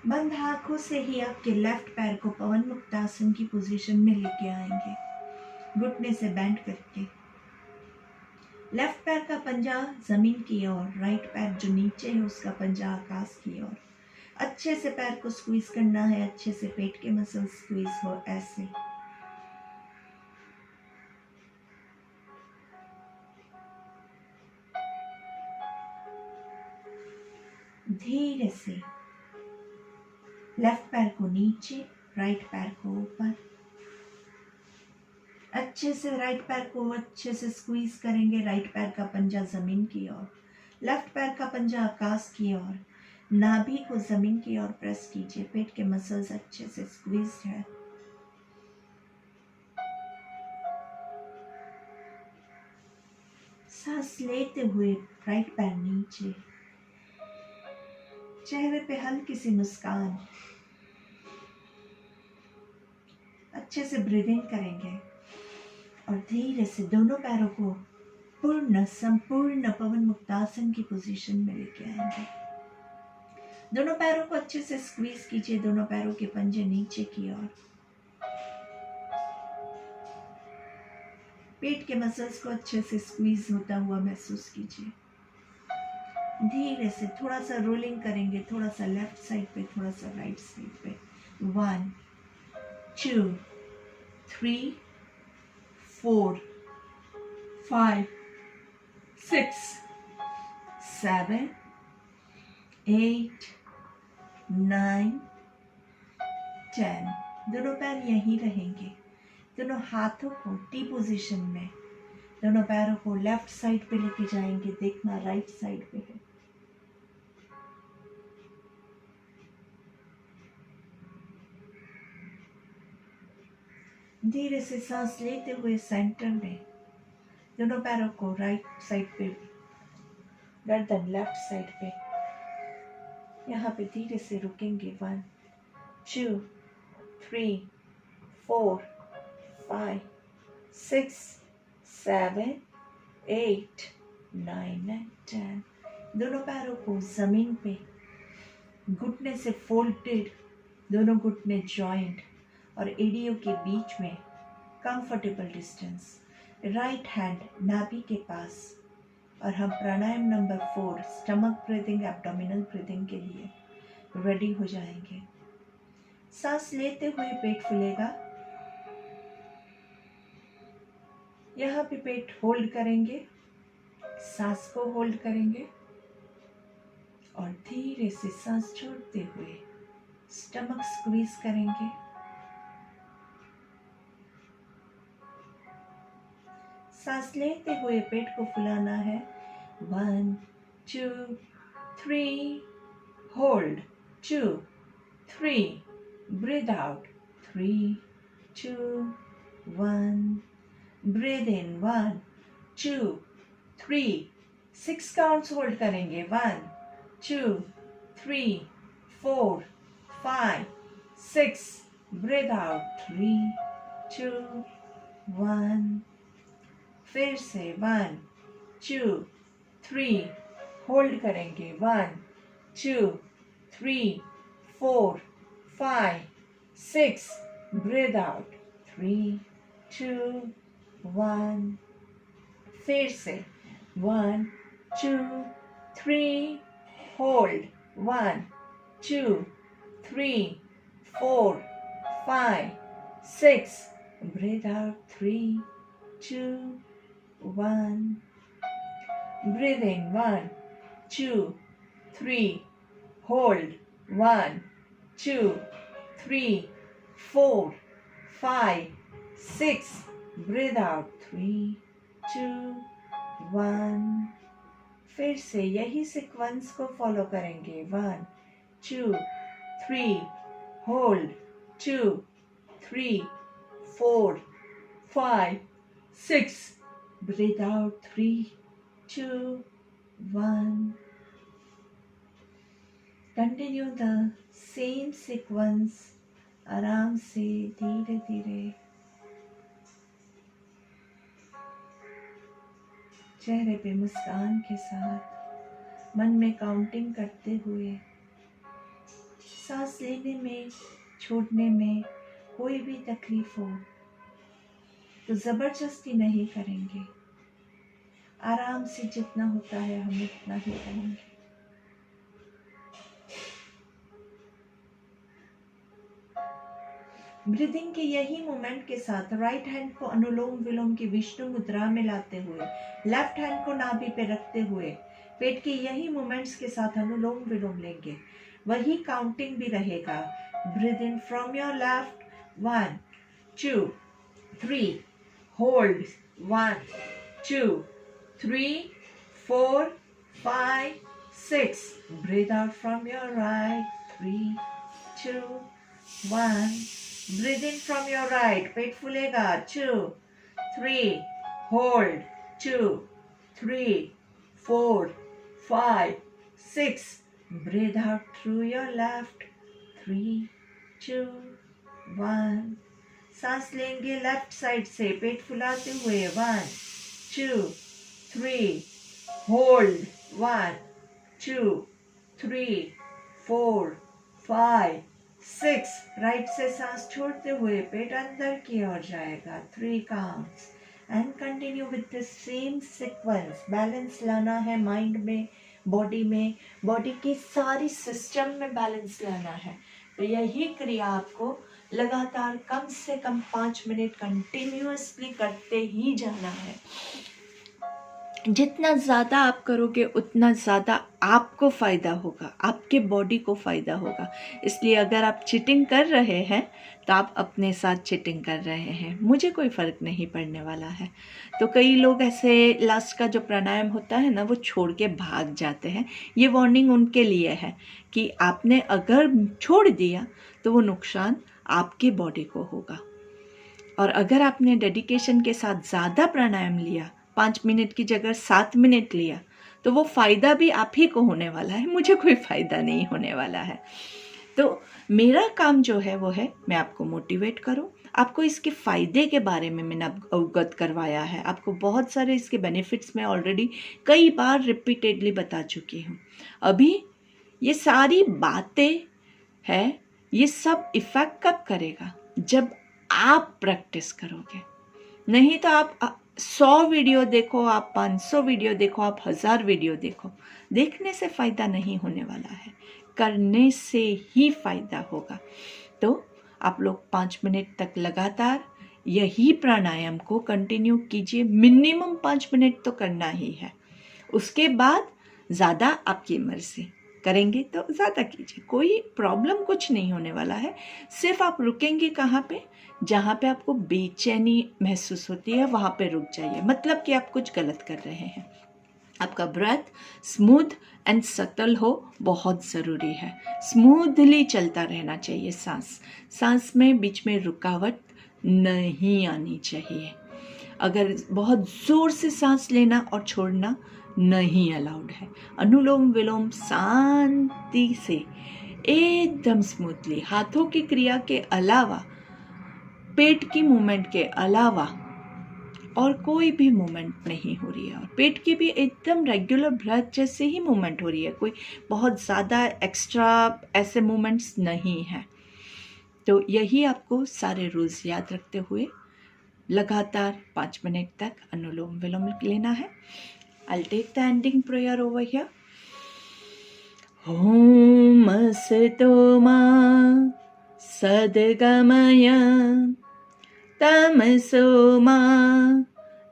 S1: बंद आंखों से ही आपके लेफ्ट पैर को पवन मुक्तासन की पोजीशन में लेके आएंगे, घुटने से बैंड करके। लेफ्ट पैर का पंजा जमीन की ओर, राइट पैर जो नीचे है उसका पंजा आकाश की ओर। अच्छे से पैर को स्क्वीज करना है, अच्छे से पेट के मसल स्क्वीज हो, ऐसे। धीरे से लेफ्ट पैर को नीचे, राइट पैर को ऊपर। अच्छे से राइट पैर को अच्छे से स्क्वीज करेंगे, राइट पैर का पंजा जमीन की ओर, लेफ्ट पैर का पंजा आकाश की ओर। नाभि को जमीन की ओर प्रेस कीजिए, पेट के मसल्स अच्छे से स्क्वीज है। सांस लेते हुए राइट पैर नीचे, चेहरे पे हल्की सी मुस्कान। अच्छे से ब्रीदिंग करेंगे और धीरे से दोनों पैरों को पूर्ण संपूर्ण पवन मुक्तासन की पोजीशन में लेके आएंगे। दोनों पैरों को अच्छे से स्क्वीज कीजिए, दोनों पैरों के पंजे नीचे की ओर। पेट के मसल्स को अच्छे से स्क्वीज होता हुआ महसूस कीजिए। धीरे से थोड़ा सा रोलिंग करेंगे, थोड़ा सा लेफ्ट साइड पे, थोड़ा सा राइट साइड पे। 1 2 3 4 5 6 7 8 9 10। दोनों पैर यहीं रहेंगे। दोनों हाथों को टी पोजीशन में, दोनों पैरों को लेफ्ट साइड पे लेके जाएंगे। देखना राइट साइड पे है। धीरे से सांस लेते हुए सेंटर में दोनों पैरों को राइट साइड पे, गर्दन लेफ्ट साइड पे, यहाँ पे धीरे से रुकेंगे। 1 2 3 4 5 6 7 8 9 and 10। दोनों पैरों को जमीन पे घुटने से फोल्डेड, दोनों घुटने जॉइंट और एडियो के बीच में कंफर्टेबल डिस्टेंस। राइट हैंड नाभि के पास। और हम pranayama number 4 stomach breathing, abdominal breathing के लिए रेडी हो जाएंगे। सांस लेते हुए पेट फूलेगा, यहाँ पे पेट होल्ड करेंगे, सांस को होल्ड करेंगे और धीरे से सांस छोड़ते हुए स्टमक स्क्वीज करेंगे। सांस लेते हुए पेट को फुलाना है। 1 2 3 hold, 2 3 breathe out, 3 2 1 breathe in, 1 2 3 6 counts hold करेंगे। 1 2 3 4 5 6 ब्रीथ आउट, 3 2 1 फिर से 1 2 3 होल्ड करेंगे। 1 2 3 4 5 6 ब्रीथ आउट, 3 2 1 फिर से 1 2 3 hold, 1 2 3 4 5 6 breathe out, 3 2 1 breathe in, 1 2 3 hold, 1 2 3 4 5 6 breathe out, 3 2 1 फिर से यही सीक्वेंस को फॉलो करेंगे। 1 2 3 hold, 2 3 4 5 6 breathe out, 3 2 1 continue the same sequence। आराम से धीरे धीरे चेहरे पे मुस्कान के साथ मन में काउंटिंग करते हुए सांस लेने में छोड़ने में कोई भी तकलीफ हो तो जबरदस्ती नहीं करेंगे। आराम से जितना होता है हम उतना ही करेंगे। ब्रीदिंग के यही मोमेंट के साथ राइट हैंड को अनुलोम विलोम की विष्णु मुद्रा में लाते हुए लेफ्ट हैंड को नाभि पे रखते हुए पेट के यही मोमेंट्स के साथ अनुलोम विलोम लेंगे। वही काउंटिंग भी रहेगा। Breathe in from your left, 1 2 3 hold, 1 2 3 4 5 6 breathe out from your right, 3 2 1 breathe in from your right, पेट फूलेगा, 2 3 hold, 2 3 4 5 6 breathe out through your left, 3 2 1 सांस लेंगे लेफ्ट साइड से पेट फुलाते हुए, 1 2 3 hold, 1 2 3 4 5 6 राइट से सांस छोड़ते हुए पेट अंदर की ओर जाएगा, 3 counts and continue with the same sequence. Balance लाना है माइंड में, बॉडी की सारी सिस्टम में बैलेंस लाना है। तो यही क्रिया आपको लगातार कम से कम 5 मिनट कंटिन्यूअसली करते ही जाना है। जितना ज़्यादा आप करोगे उतना ज़्यादा आपको फ़ायदा होगा, आपके बॉडी को फ़ायदा होगा। इसलिए अगर आप चीटिंग कर रहे हैं तो आप अपने साथ चीटिंग कर रहे हैं, मुझे कोई फ़र्क नहीं पड़ने वाला है। तो कई लोग ऐसे लास्ट का जो प्राणायाम होता है ना वो छोड़ के भाग जाते हैं। ये वार्निंग उनके लिए है कि आपने अगर छोड़ दिया तो वो नुकसान आपके बॉडी को होगा। और अगर आपने डेडिकेशन के साथ ज़्यादा प्राणायाम लिया, 5 मिनट की जगह 7 मिनट लिया, तो वो फ़ायदा भी आप ही को होने वाला है, मुझे कोई फ़ायदा नहीं होने वाला है। तो मेरा काम जो है वो है मैं आपको मोटिवेट करूं, आपको इसके फ़ायदे के बारे में मैंने अवगत करवाया है। आपको बहुत सारे इसके बेनिफिट्स मैं ऑलरेडी कई बार रिपीटेडली बता चुकी हूँ। अभी ये सारी बातें हैं, ये सब इफ़ेक्ट कब करेगा? जब आप प्रैक्टिस करोगे। नहीं तो आप 100 वीडियो देखो, आप 500 वीडियो देखो, आप 1000 वीडियो देखो, देखने से फ़ायदा नहीं होने वाला है, करने से ही फ़ायदा होगा। तो आप लोग 5 मिनट तक लगातार यही प्राणायाम को कंटिन्यू कीजिए। मिनिमम 5 मिनट तो करना ही है। उसके बाद ज़्यादा आपकी मर्ज़ी, करेंगे तो ज़्यादा कीजिए, कोई प्रॉब्लम कुछ नहीं होने वाला है। सिर्फ आप रुकेंगे कहाँ पे? जहाँ पे आपको बेचैनी महसूस होती है वहाँ पे रुक जाइए, मतलब कि आप कुछ गलत कर रहे हैं। आपका ब्रेथ स्मूथ एंड सटल हो, बहुत ज़रूरी है। स्मूथली चलता रहना चाहिए। सांस में बीच में रुकावट नहीं आनी चाहिए। अगर बहुत ज़ोर से सांस लेना और छोड़ना नहीं अलाउड है। अनुलोम विलोम शांति से एकदम स्मूथली, हाथों की क्रिया के अलावा, पेट की मूवमेंट के अलावा और कोई भी मूवमेंट नहीं हो रही है, और पेट की भी एकदम रेगुलर ब्रेथ जैसे ही मूवमेंट हो रही है, कोई बहुत ज़्यादा एक्स्ट्रा ऐसे मूवमेंट्स नहीं हैं। तो यही आपको सारे रूल्स याद रखते हुए लगातार 5 मिनट तक अनुलोम विलोम लेना है। I'll take the ending prayer over here. Om Asato Ma Sadgamaya Tamaso Ma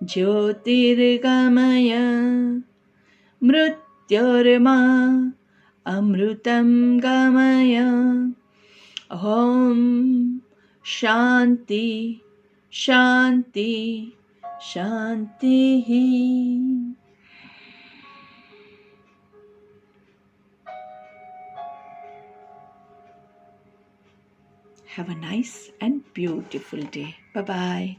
S1: Jyotirgamaya Mrityorma Amrutam Gamaya. Om Shanti Shanti Shanti. Have a nice and beautiful day. Bye-bye.